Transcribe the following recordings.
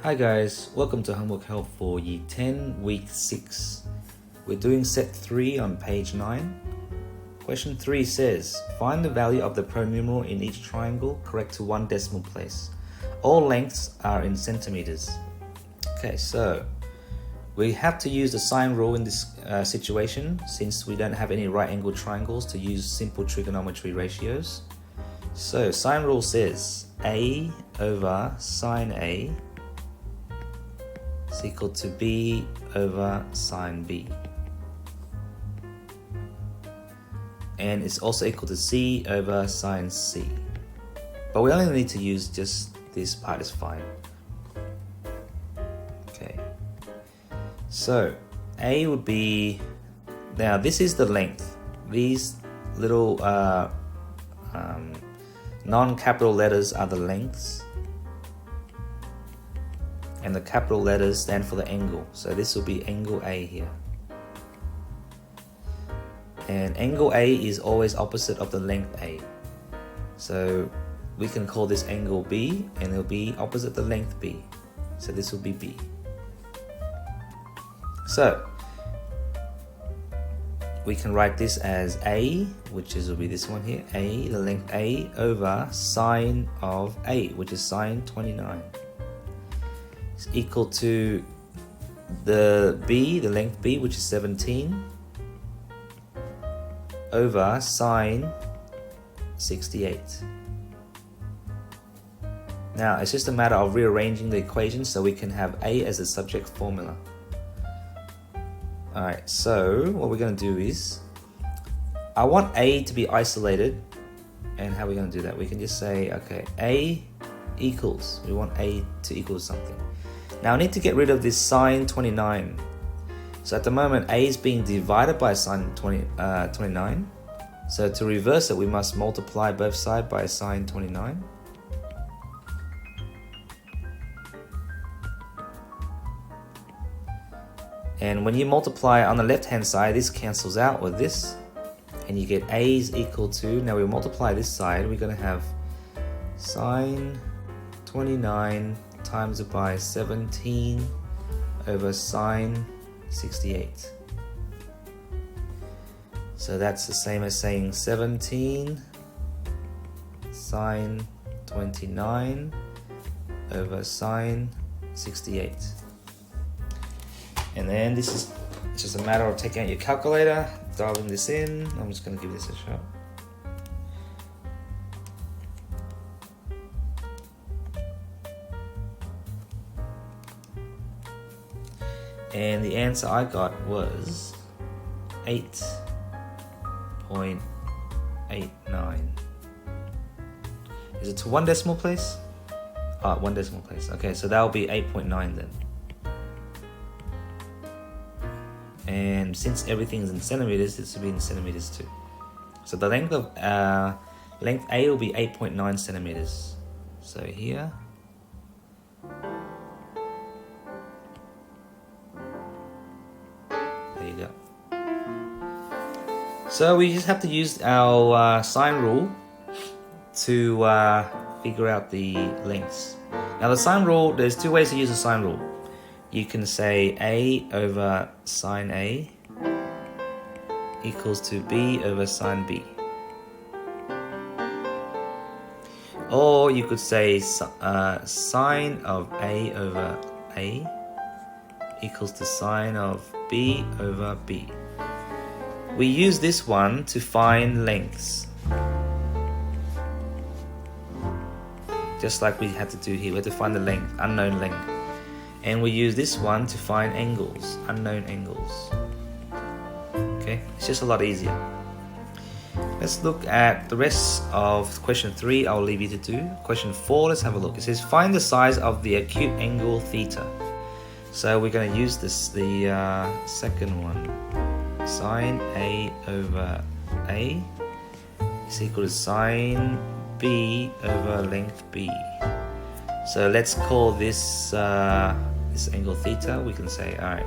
Hi guys, welcome to Homework Help for Year 10, Week 6. We're doing set 3 on page 9. Question 3 says, find the value of the pronumeral in each triangle correct to one decimal place. All lengths are in centimeters. Okay, so we have to use the sine rule in this situation since we don't have any right angle triangles to use simple trigonometry ratios. So sine rule says A over sine A is equal to B over sine B. And it's also equal to C over sine C. But we only need to use just this part is fine. Okay. So A would be, now this is the length. These little non-capital letters are the lengths. And the capital letters stand for the angle. So this will be angle A here. And angle A is always opposite of the length A. So we can call this angle B, and it'll be opposite the length B. So this will be B. So we can write this as A, which will be this one here, A, the length A, over sine of A, which is sine 29. Is equal to the B, the length B, which is 17, over sine 68. Now it's just a matter of rearranging the equation so we can have A as a subject formula. Alright, so what we're going to do is, I want A to be isolated, and how are we going to do that? We can just say, okay, A equals, we want A to equal something. Now I need to get rid of this sine 29. So at the moment A is being divided by sine 29. So to reverse it, we must multiply both sides by sine 29. And when you multiply on the left hand side, this cancels out with this, and you get A is equal to, now we multiply this side, we're going to have sine 29 times it by 17 over sine 68. So that's the same as saying 17 sine 29 over sine 68. And then this is just a matter of taking out your calculator, dialing this in. I'm just going to give this a shot. And the answer I got was 8.89. Is it to one decimal place? One decimal place. Okay, so that will be 8.9 then. And since everything is in centimeters, this will be in centimeters too. So the length of length A will be 8.9 centimeters. So here, there you go. So we just have to use our sine rule to figure out the lengths. Now the sine rule, there's two ways to use the sine rule. You can say A over sine A equals to B over sine B. Or you could say sine of A over A equals to sine of B over B. We use this one to find lengths. Just like we had to do here, we had to find the length, unknown length. And we use this one to find angles, unknown angles. Okay, it's just a lot easier. Let's look at the rest of question 3. I'll leave you to do. Question 4, let's have a look. It says find the size of the acute angle theta. So we're going to use this, the second one. Sine A over A is equal to sine B over length B. So let's call this this angle theta. We can say, all right,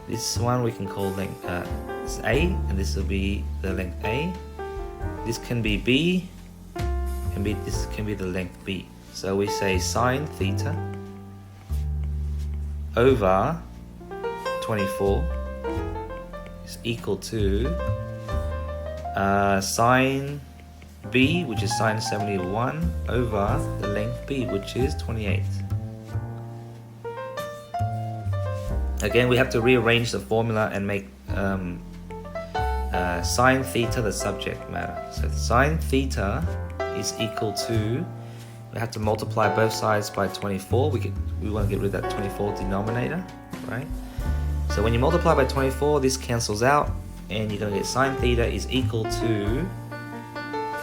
this one we can call length this A, and this will be the length A. This can be B, and this can be the length B. So we say sine theta over 24 is equal to sine b, which is sine 71, over the length b, which is 28. Again, we have to rearrange the formula and make sine theta the subject matter. So sine theta is equal to, we have to multiply both sides by 24. We want to get rid of that 24 denominator, right? So when you multiply by 24, this cancels out, and you're going to get sine theta is equal to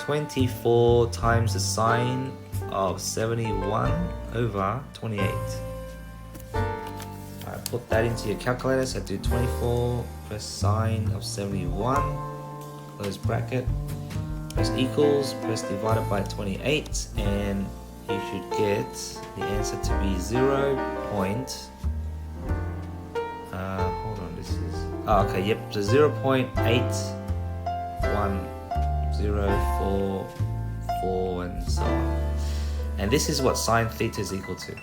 24 times the sine of 71 over 28. Alright, put that into your calculator. So do 24 press sine of 71, close bracket, press equals, press divided by 28, and you should get the answer to be 0. Hold on, this is, oh, okay, yep, so 0.81044 and so on. And this is what sine theta is equal to.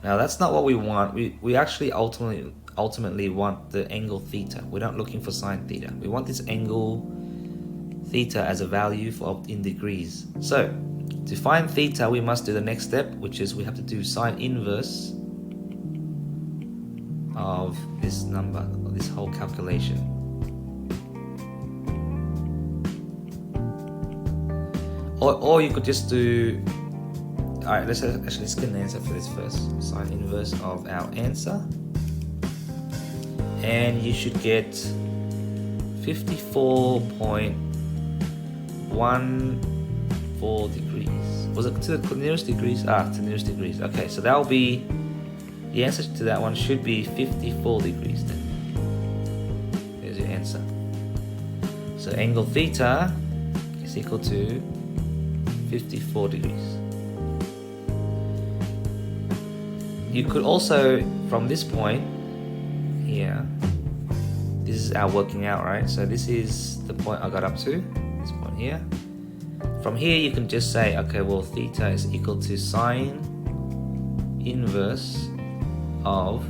Now that's not what we want. We actually ultimately want the angle theta. We're not looking for sine theta. We want this angle theta as a value in degrees. So to find theta, we must do the next step, which is we have to do sine inverse of this number, or this whole calculation. Or you could just do, alright, let's get an answer for this first. Sine inverse of our answer. And you should get 54.14 degrees. Was it to the nearest degrees? To the nearest degrees. Okay, so that will be, the answer to that one should be 54 degrees then. There's your answer. So angle theta is equal to 54 degrees. You could also, from this point here, this is our working out, right? So this is the point I got up to, this point here. From here you can just say, okay, well theta is equal to sine inverse of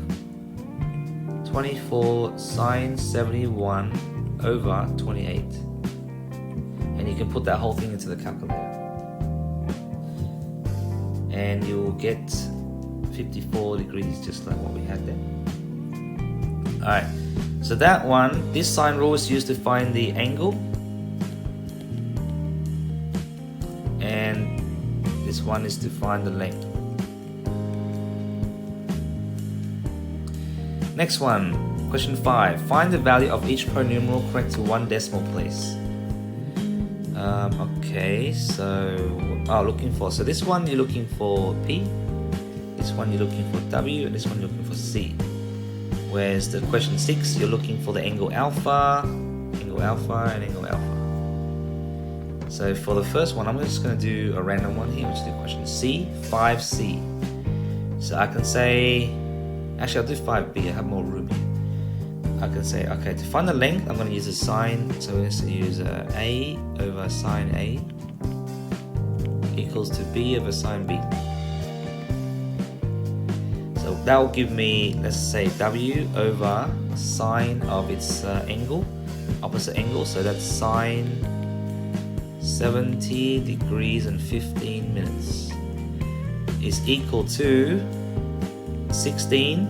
24 sine 71 over 28. And you can put that whole thing into the calculator. And you'll get 54 degrees, just like what we had there. Alright, so that one, this sine rule is used to find the angle. And this one is to find the length. Next one, question 5. Find the value of each pronumeral correct to one decimal place. Okay, so looking for, so this one you're looking for P, this one you're looking for W, and this one you're looking for C. Whereas the question 6, you're looking for the angle alpha, and angle alpha. So for the first one, I'm just going to do a random one here, which is the question C, 5C. So I can say, actually I'll do 5B, I have more room here. I can say, okay, to find the length, I'm going to use a sine, so we're going to use A over sine A equals to B over sine B. So that will give me, let's say, W over sine of its angle, opposite angle, so that's sine 70 degrees and 15 minutes is equal to 16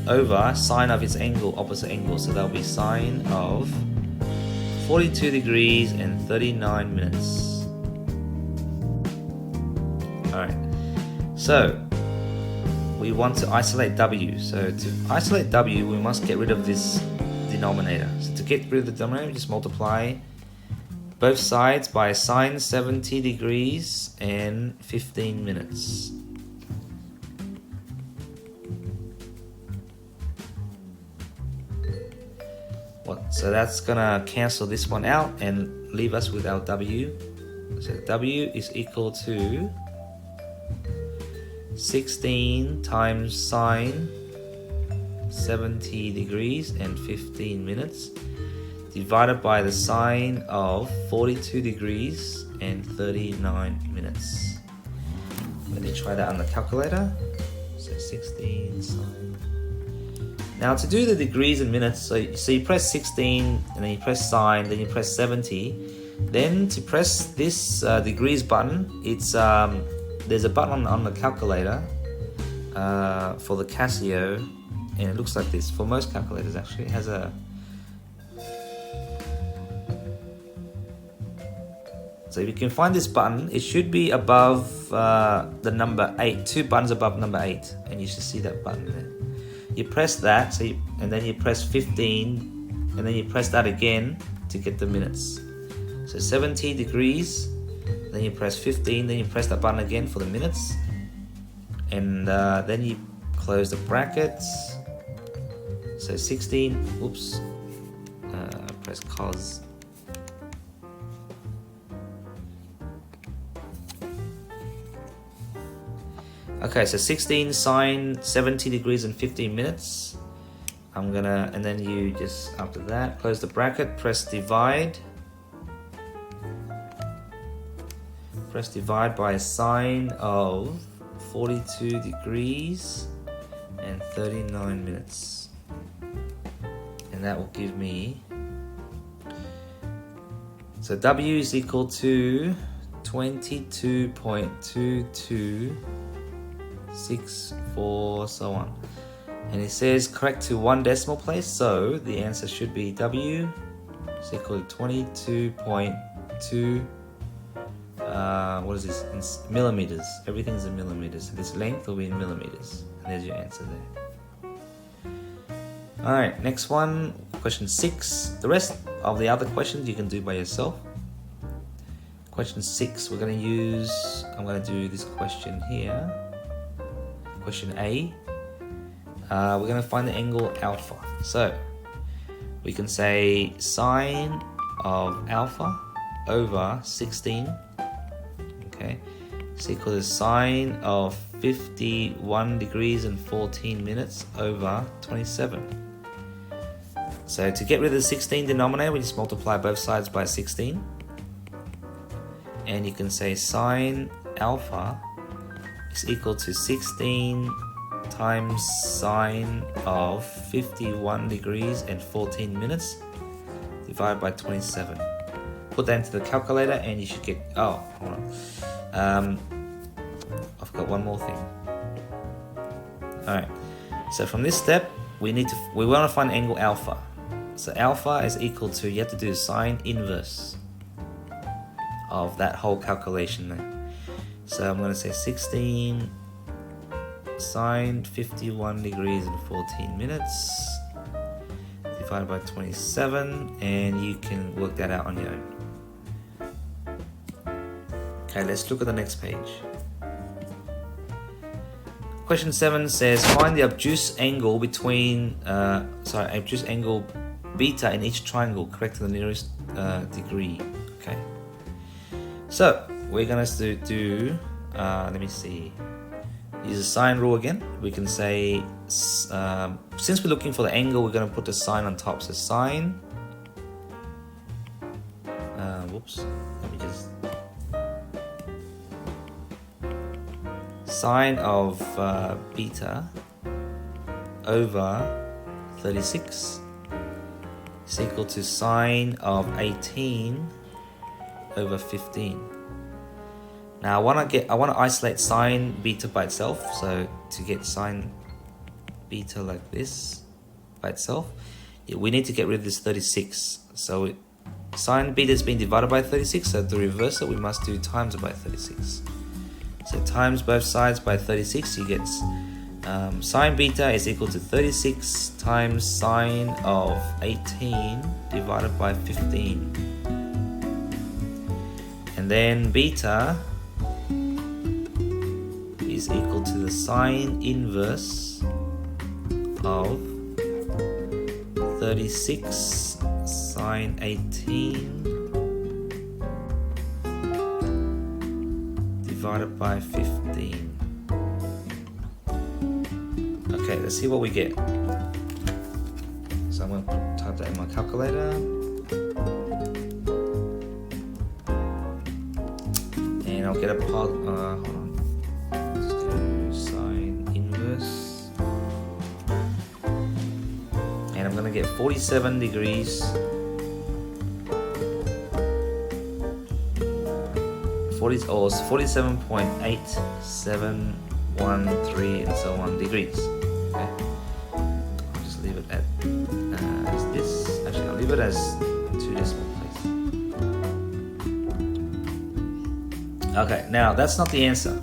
over sine of its angle, opposite angle, so that'll be sine of 42 degrees and 39 minutes. Alright, so we want to isolate W. So to isolate W, we must get rid of this denominator. So to get rid of the denominator, just multiply both sides by sine 70 degrees and 15 minutes. So that's gonna cancel this one out and leave us with our W. So W is equal to 16 times sine 70 degrees and 15 minutes divided by the sine of 42 degrees and 39 minutes. Let me try that on the calculator. So So 16 sine. Now to do the degrees and minutes, so you press 16 and then you press sine, then you press 70. Then to press this degrees button, it's there's a button on the calculator for the Casio, and it looks like this. For most calculators actually, it has a so if you can find this button, it should be above the number 8, 2 buttons above number 8, and you should see that button there. You press that, so and then you press 15, and then you press that again to get the minutes. So 70 degrees, then you press 15, then you press that button again for the minutes, and then you close the brackets. So 16, oops, press cos. Okay, so 16 sine 70 degrees and 15 minutes. And then you just, after that, close the bracket, press divide. Press divide by a sine of 42 degrees and 39 minutes. And that will give me, so W is equal to 22.2264, so on. And it says correct to 1 decimal place, so the answer should be W is equal to 22.2 what is this, in millimeters. Everything's in millimeters. This length will be in millimeters. And there's your answer there. Alright, next one, question 6. The rest of the other questions you can do by yourself. Question 6, I'm going to do this question here. Question A. We're going to find the angle alpha. So, we can say sine of alpha over 16, okay, is equal to sine of 51 degrees and 14 minutes over 27. So to get rid of the 16 denominator, we just multiply both sides by 16. And you can say sine alpha is equal to 16 times sine of 51 degrees and 14 minutes divided by 27. Put that into the calculator and you should get, oh, hold on. I've got one more thing. Alright, so from this step, we want to find angle alpha. So alpha is equal to, you have to do sine inverse of that whole calculation there. So I'm going to say 16 sine 51 degrees and 14 minutes divided by 27, and you can work that out on your own. Okay, let's look at the next page. Question 7 says find the obtuse angle between obtuse angle beta in each triangle, correct to the nearest degree. Okay, so we're gonna do let me see, use the sine rule again. We can say since we're looking for the angle, we're gonna put the sine on top. So sine let me just sine of beta over 36 is equal to sine of 18 over 15. Now I want to isolate sine beta by itself. So to get sine beta like this by itself, we need to get rid of this 36. So sine beta is being divided by 36, so to reverse it we must do times it by 36. So times both sides by 36, you get sine beta is equal to 36 times sine of 18 divided by 15. And then beta is equal to the sine inverse of 36 sine 18 divided by 15. Okay, let's see what we get. So I'm going to type that in my calculator. And I'll get a hold on. Let's do sine inverse. gonna get 47 degrees. 47.8713 and so on degrees. Okay, I'll just leave it at as this. Actually, I'll leave it as 2 decimal places. Okay, now that's not the answer,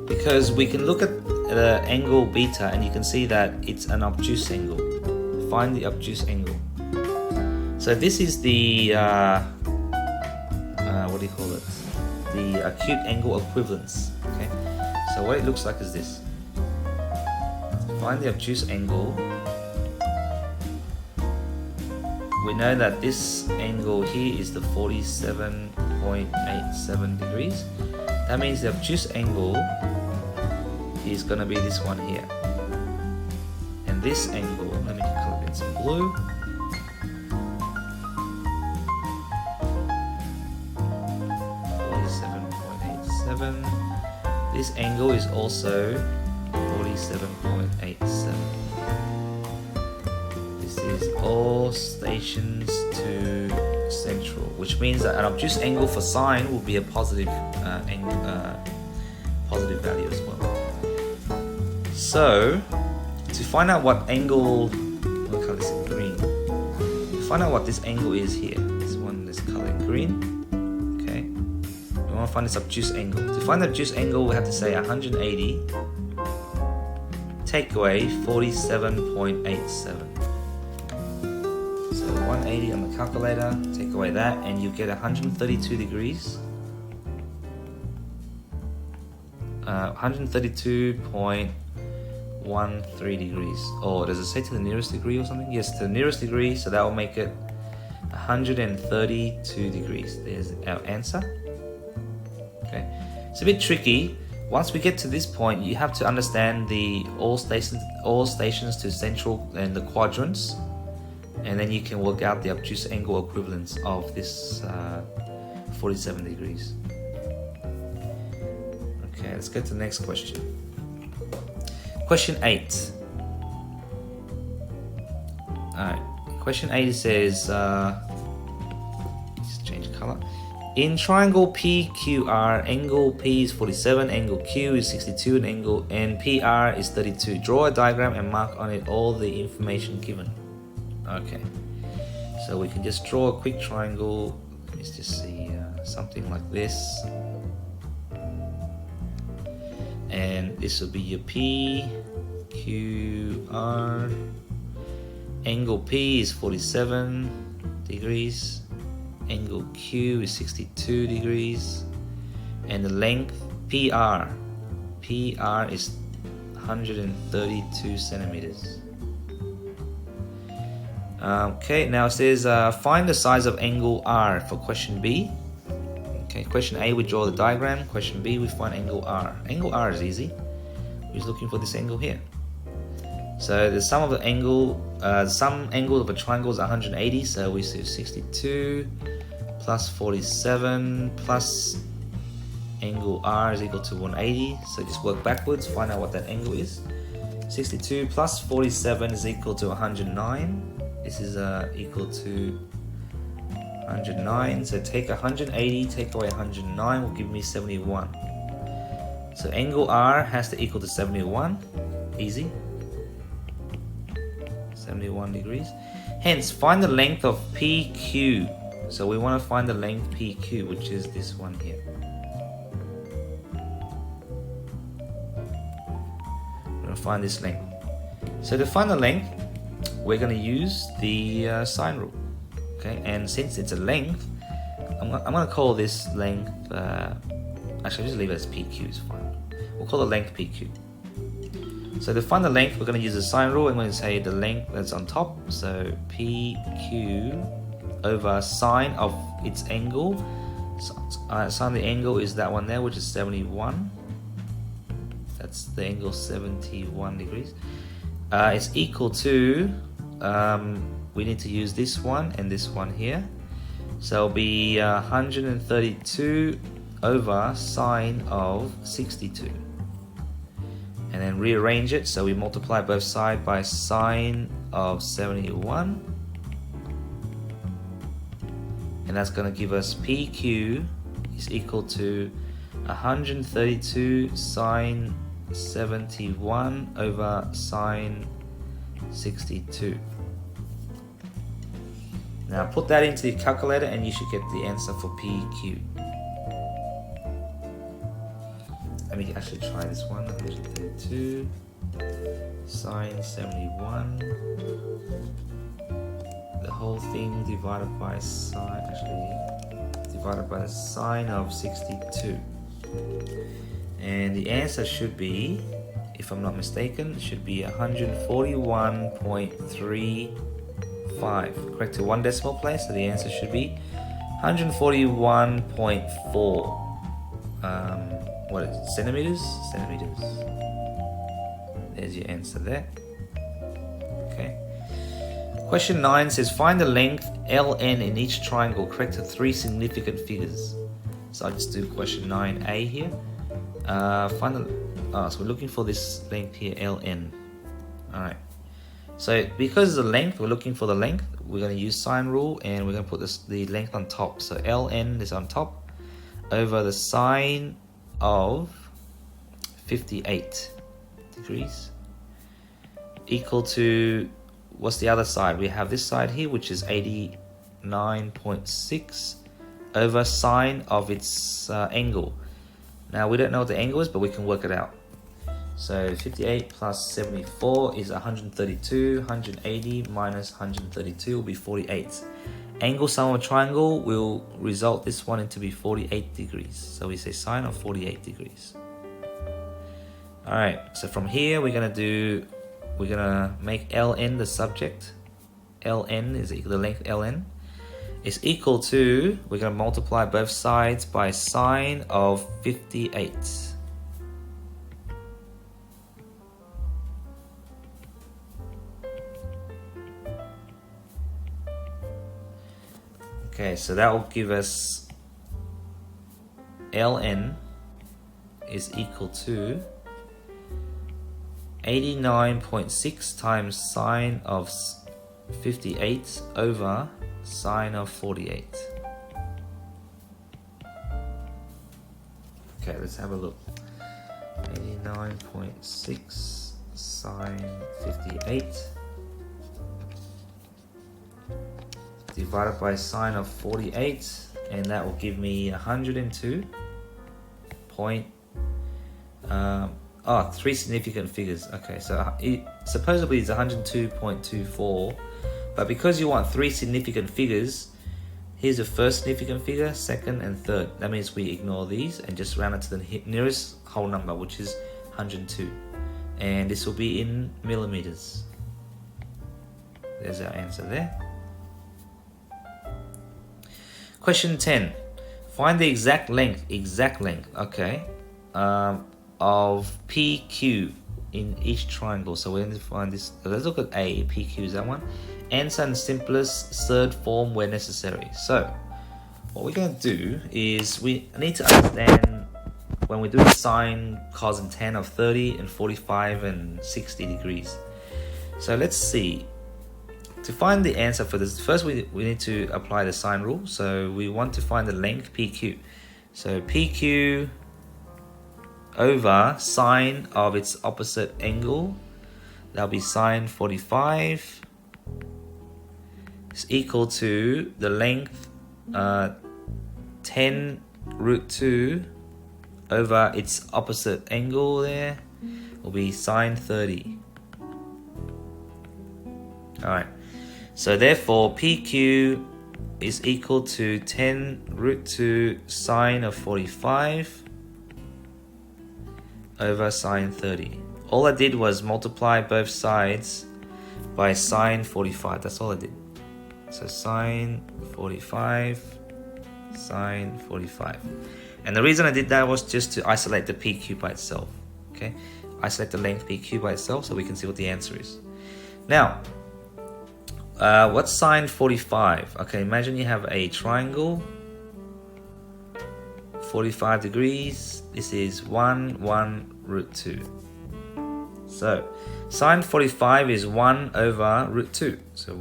because we can look at the angle beta and you can see that it's an obtuse angle. Find the obtuse angle. So this is the what do you call it? The acute angle equivalence. Okay, so what it looks like is this. Find the obtuse angle. We know that this angle here is the 47.87 degrees. That means the obtuse angle is going to be this one here. And this angle, let me color it in some blue. This angle is also 47.87. This is all stations to central, which means that an obtuse angle for sine will be a positive positive value as well. So to find out what angle, we'll color this in green. To find out what this angle is here, this one is colored green. We want to find this obtuse angle. To find the obtuse angle, we have to say 180 take away 47.87. So 180 on the calculator, take away that, and you get 132 degrees. 132.13 degrees. Oh, does it say to the nearest degree or something? Yes, to the nearest degree, so that will make it 132 degrees. There's our answer. Okay, it's a bit tricky. Once we get to this point, you have to understand the all stations to central and the quadrants, and then you can work out the obtuse angle equivalence of this 47 degrees. Okay, let's go to the next question. Question 8. Alright, question 8 says, let's change color. In triangle PQR, angle P is 47, angle Q is 62, and PR is 32. Draw a diagram and mark on it all the information given. Okay, so we can just draw a quick triangle. Let's just see something like this. And this will be your PQR. Angle P is 47 degrees. Angle Q is 62 degrees, and the length PR is 132 centimeters. Okay, now it says find the size of angle R for question B. Okay, question A we draw the diagram, question B we find angle R. Angle R is easy. We're just looking for this angle here. So the sum of the angle, sum angle of a triangle is 180, so we say 62 plus 47 plus angle R is equal to 180. So just work backwards, find out what that angle is. 62 plus 47 is equal to 109. This is equal to 109. So take 180, take away 109 will give me 71. So angle R has to equal to 71. Easy. 71 degrees. Hence, find the length of PQ. So we want to find the length PQ, which is this one here. We're going to find this length. So to find the length, we're going to use the sine rule. Okay, and since it's a length, I'm going to call this length. Actually, just leave it as PQ is fine. We'll call the length PQ. So to find the length, we're going to use the sine rule. I'm going to say the length that's on top. So PQ over sine of its angle. Sine of the angle is that one there, which is 71. That's the angle 71 degrees. It's equal to, we need to use this one and this one here. So it'll be 132 over sine of 62. And then rearrange it, so we multiply both sides by sine of 71. And that's going to give us PQ is equal to 132 sine 71 over sine 62. Now put that into the calculator and you should get the answer for PQ. Let me actually try this one. 132 sine 71. The whole thing divided by sine, divided by the sine of 62. And the answer should be, if I'm not mistaken, it should be 141.35. Correct to one decimal place, so the answer should be 141.4. What is it? Centimeters? Centimeters. There's your answer there. Okay. Question 9 says, find the length LN in each triangle correct to 3 significant figures. So I'll just do question 9A here. So we're looking for this length here, LN. Alright. So because of the length, we're looking for the length, we're going to use sine rule and we're going to put the length on top. So LN is on top over the sine of 58 degrees equal to, what's the other side? We have this side here, which is 89.6 over sine of its angle. Now we don't know what the angle is, but we can work it out. So 58 plus 74 is 132. 180 minus 132 will be 48. Angle sum of a triangle will result this one into be 48 degrees. So we say sine of 48 degrees. Alright, so from here we're gonna make LN the subject. LN is the length LN is equal to, we're gonna multiply both sides by sine of 58. Okay, so that will give us LN is equal to 89.6 times sine of 58 over sine of 48. Okay, let's have a look. 89.6 sine 58 divided by sine of 48, and that will give me 102 point 3 significant figures. Okay, so supposedly it's 102.24, but because you want 3 significant figures, here's the first significant figure, second and third. That means we ignore these and just round it to the nearest whole number, which is 102, and this will be in millimeters. There's our answer there. Question 10. Find the exact length, okay, of PQ in each triangle. So we're going to find this. Let's look at A. PQ is that one. Answer in simplest third form where necessary. So what we're going to do is we need to understand when we're doing sine, cos, and tan of 30 and 45 and 60 degrees. So let's see. To find the answer for this, first we need to apply the sine rule. So we want to find the length PQ. So PQ over sine of its opposite angle, that'll be sine 45, is equal to the length 10 root 2 over its opposite angle there will be sine 30. Alright, so therefore PQ is equal to 10 root 2 sine of 45 over sine 30. All I did was multiply both sides by sine 45. That's all I did. So sine 45, sine 45. And the reason I did that was just to isolate the PQ by itself. Okay, isolate the length PQ by itself so we can see what the answer is. Now, what's sine 45? Okay, imagine you have a triangle, 45 degrees. This is 1 root 2. So Sine 45 is 1 over root 2. So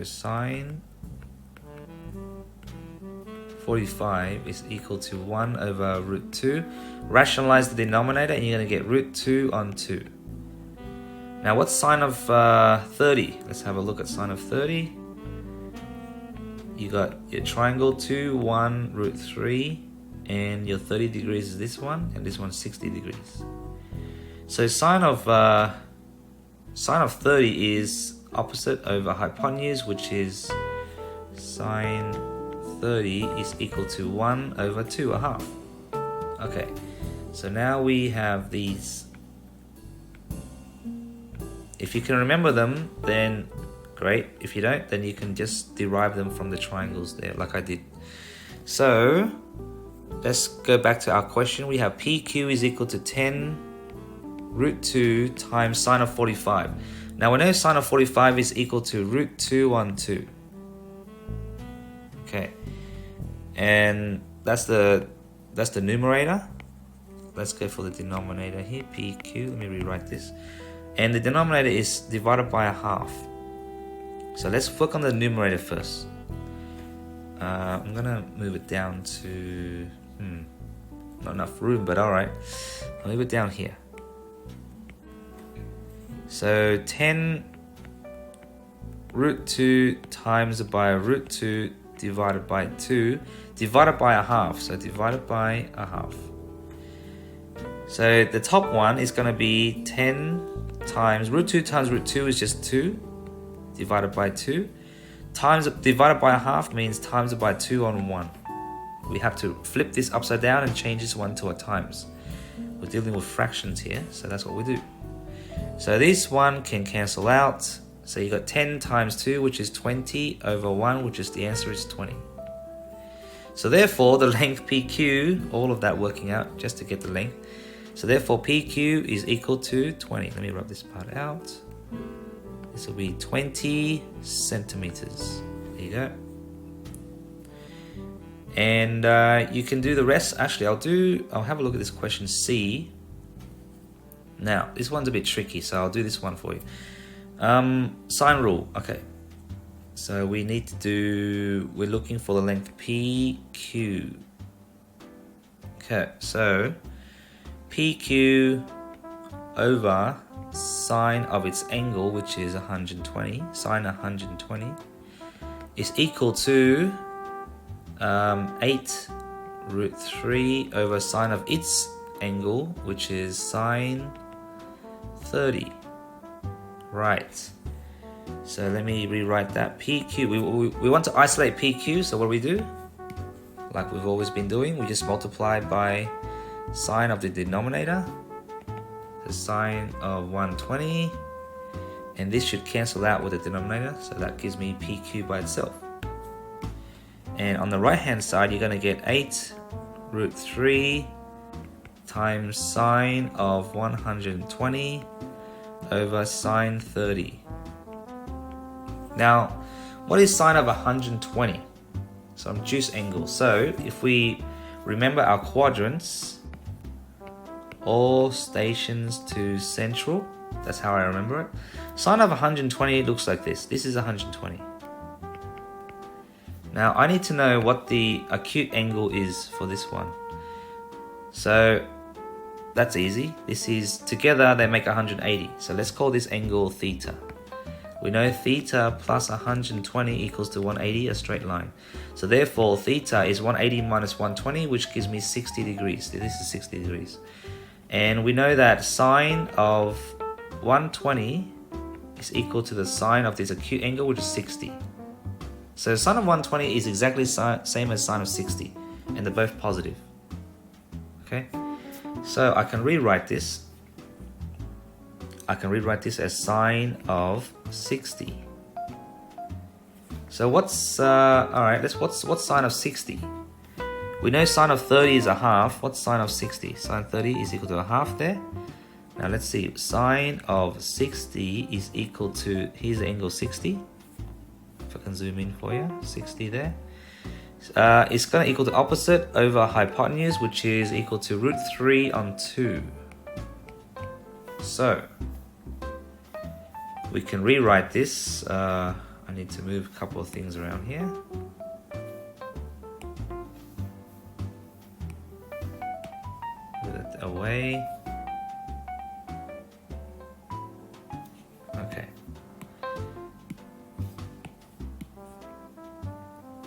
sine 45 is equal to 1 over root 2. Rationalize the denominator and you're going to get root 2 on 2. Now what's sine of 30? Let's have a look at sine of 30. You got your triangle 2, 1, root 3, and your 30 degrees is this one, and this one's 60 degrees. So sine of 30 is opposite over hypotenuse, which is sine 30 is equal to 1 over 2, a half. Okay, so now we have these. If you can remember them, then great. If you don't, then you can just derive them from the triangles there, like I did. So let's go back to our question. We have PQ is equal to 10 root 2 times sine of 45. Now we know sine of 45 is equal to root 2 on 2. Okay, and that's the numerator. Let's go for the denominator here, PQ. Let me rewrite this. And the denominator is divided by a half. So let's work on the numerator first. I'm gonna move it down to not enough room, but all right. I'll move it down here. So 10 root 2 times by root 2 divided by 2 divided by a half. So divided by a half. So the top one is going to be 10 times root 2 is just 2 divided by 2 times divided by a half means times by 2 on 1. We have to flip this upside down and change this one to a times. We're dealing with fractions here, so that's what we do. So this one can cancel out. So you got 10 times 2, which is 20 over 1, which is the answer is 20. So therefore the length PQ, all of that working out just to get the length. So therefore PQ is equal to 20. Let me rub this part out. This will be 20 centimeters. There you go. And you can do the rest. Actually, I'll have a look at this question C. Now, this one's a bit tricky, so I'll do this one for you. Sine rule. Okay. So we need to do, we're looking for the length PQ. Okay, so PQ over sine of its angle, which is 120, sine 120, is equal to 8 root 3 over sine of its angle, which is sine 30. Right. So let me rewrite that. PQ, we want to isolate PQ, so what do we do? Like we've always been doing, we just multiply by sine of the denominator, the sine of 120, and this should cancel out with the denominator, so that gives me PQ by itself. And on the right hand side, you're going to get 8 root 3 times sine of 120 over sine 30. Now, what is sine of 120? So obtuse angle. So if we remember our quadrants, all stations to central, that's how I remember it. Sine of 120 looks like this. This is 120. Now I need to know what the acute angle is for this one. So that's easy. This is together they make 180. So let's call this angle theta. We know theta plus 120 equals to 180, a straight line. So therefore theta is 180 minus 120, which gives me 60 degrees. This is 60 degrees. And we know that sine of 120 is equal to the sine of this acute angle, which is 60. So sine of 120 is exactly same as sine of 60, and they're both positive. Okay, so I can rewrite this. I can rewrite this as sine of 60. So what's what's sine of 60? We know sine of 30 is a half. What's sine of 60? Sine 30 is equal to a half there. Now let's see. Sine of 60 is equal to, here's the angle 60. If I can zoom in for you, 60 there. It's going to equal to opposite over hypotenuse, which is equal to root 3 on 2. So we can rewrite this. I need to move a couple of things around here. Move it away. Okay.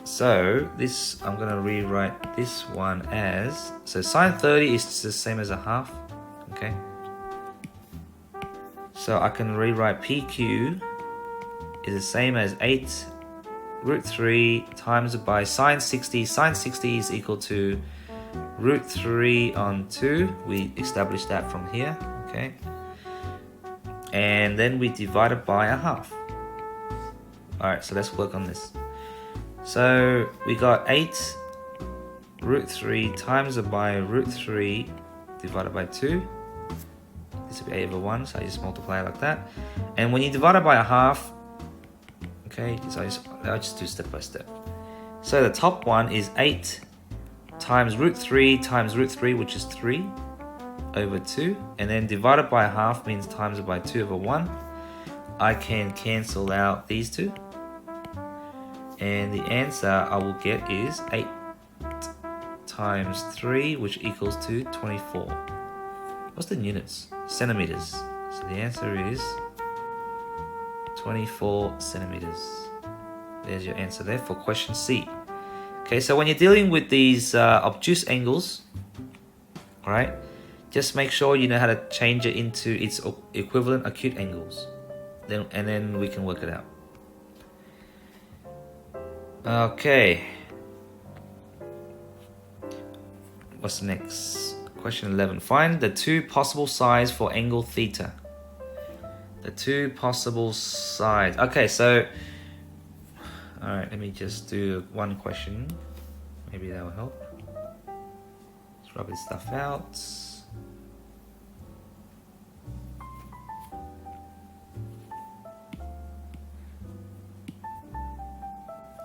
So this, I'm gonna rewrite this one as, so sine 30 is the same as a half, okay? So I can rewrite PQ is the same as 8 root 3 times by sine 60. Sine 60 is equal to root 3 on 2. We established that from here, okay? And then we divide it by a half. Alright, so let's work on this. So we got 8 root 3 times by root 3 divided by 2. This will be 8 over 1, so I just multiply it like that. And when you divide it by a half, okay, so I'll just do step by step. So the top one is 8 times root 3, which is 3 over 2. And then divided by a half means times it by 2 over 1. I can cancel out these two. And the answer I will get is 8 times 3, which equals to 24. What's the units? Centimeters. So the answer is 24 centimeters. There's your answer there for question C. Okay, so when you're dealing with these obtuse angles, all right, just make sure you know how to change it into its equivalent acute angles. Then we can work it out. Okay. What's next? Question 11. Find the two possible sides for angle theta. The two possible sides. Okay, so alright, let me just do one question. Maybe that will help. Let's rub this stuff out.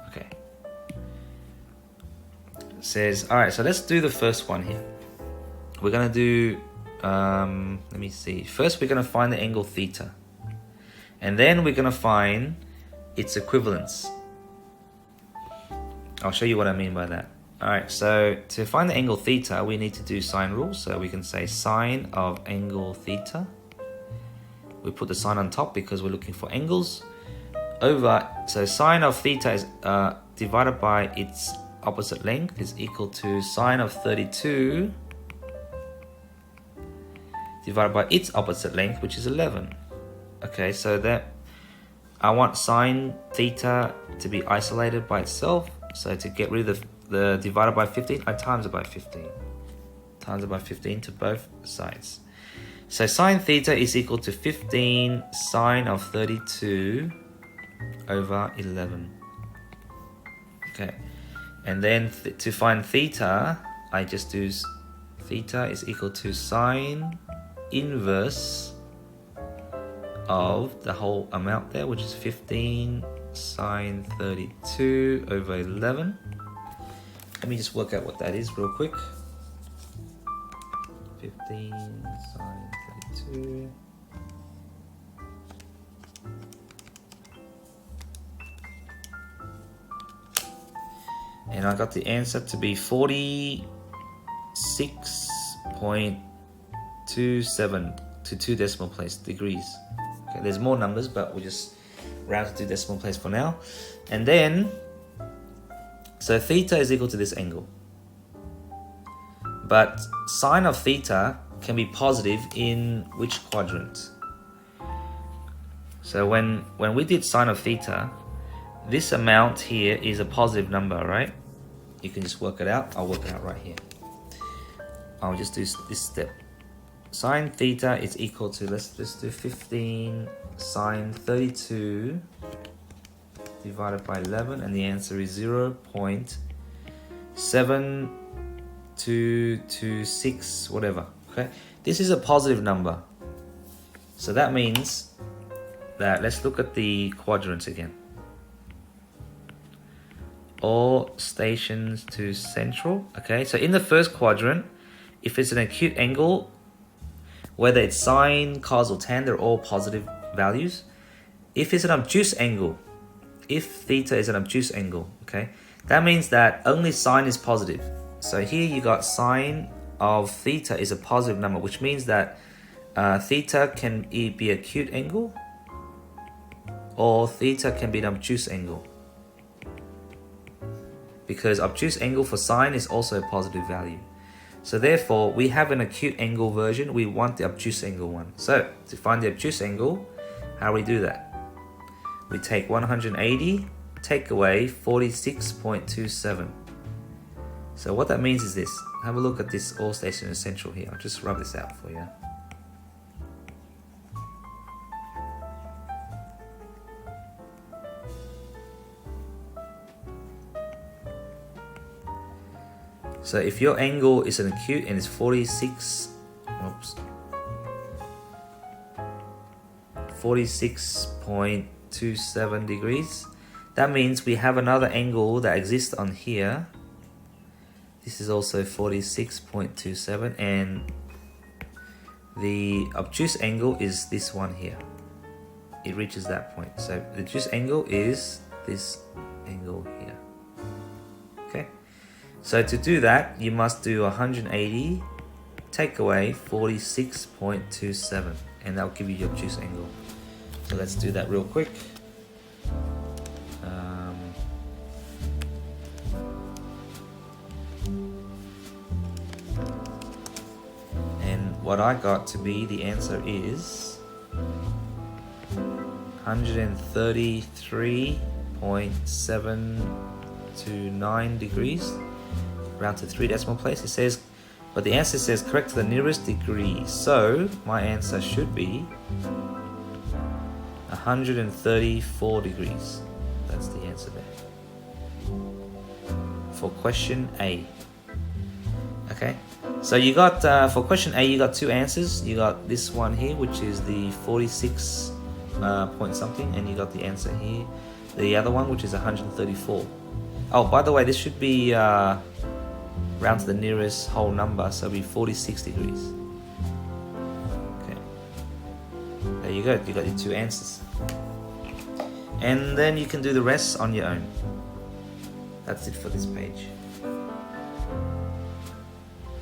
Okay. It says, alright, so let's do the first one here. We're gonna do, let me see. First, we're gonna find the angle theta. And then we're gonna find its equivalence. I'll show you what I mean by that. Alright, so to find the angle theta, we need to do sine rules. So we can say sine of angle theta. We put the sine on top because we're looking for angles. Over, so sine of theta is divided by its opposite length is equal to sine of 32 divided by its opposite length, which is 11. Okay, so that I want sine theta to be isolated by itself. So to get rid of the divided by 15, I times it by 15. Times it by 15 to both sides. So sine theta is equal to 15 sine of 32 over 11. Okay, and then to find theta, I just do theta is equal to sine inverse of the whole amount there, which is 15 sine 32 over 11. Let me just work out what that is real quick. 15 sine 32. And I got the answer to be 46.27 to 2 decimal place degrees. Okay, there's more numbers, but we'll just round to 2 decimal place for now. And then, so theta is equal to this angle. But sine of theta can be positive in which quadrant? So when we did sine of theta, this amount here is a positive number, right? You can just work it out. I'll work it out right here. I'll just do this step. Sine theta is equal to, let's just do 15 sine 32 divided by 11, and the answer is 0.7226, whatever. Okay, this is a positive number. So that means that, let's look at the quadrants again. All stations to central. Okay, so in the first quadrant, if it's an acute angle, whether it's sine, cos, or tan, they're all positive values. if it's an obtuse angle, if theta is an obtuse angle, okay, that means that only sine is positive. So here you got sine of theta is a positive number, which means that theta can be an acute angle or theta can be an obtuse angle, because obtuse angle for sine is also a positive value. So therefore, we have an acute angle version, we want the obtuse angle one. So to find the obtuse angle, how do we do that? We take 180, take away 46.27. So what that means is this. Have a look at this all station essential here. I'll just rub this out for you. So if your angle is an acute and it's 46.27 degrees, that means we have another angle that exists on here. This is also 46.27, and the obtuse angle is this one here. It reaches that point. So the obtuse angle is this angle here. Okay. So to do that, you must do 180, take away 46.27, and that'll give you your obtuse angle. So let's do that real quick. And what I got to be, the answer is 133.729 degrees. Round to 3 decimal place. It says, but the answer says correct to the nearest degree. So my answer should be 134 degrees. That's the answer there. For question A. Okay. So you got, for question A, you got two answers. You got this one here, which is the 46 point something, and you got the answer here. The other one, which is 134. Oh, by the way, this should be round to the nearest whole number, so it'll be 46 degrees. Okay. There you go, you got your two answers. And then you can do the rest on your own. That's it for this page.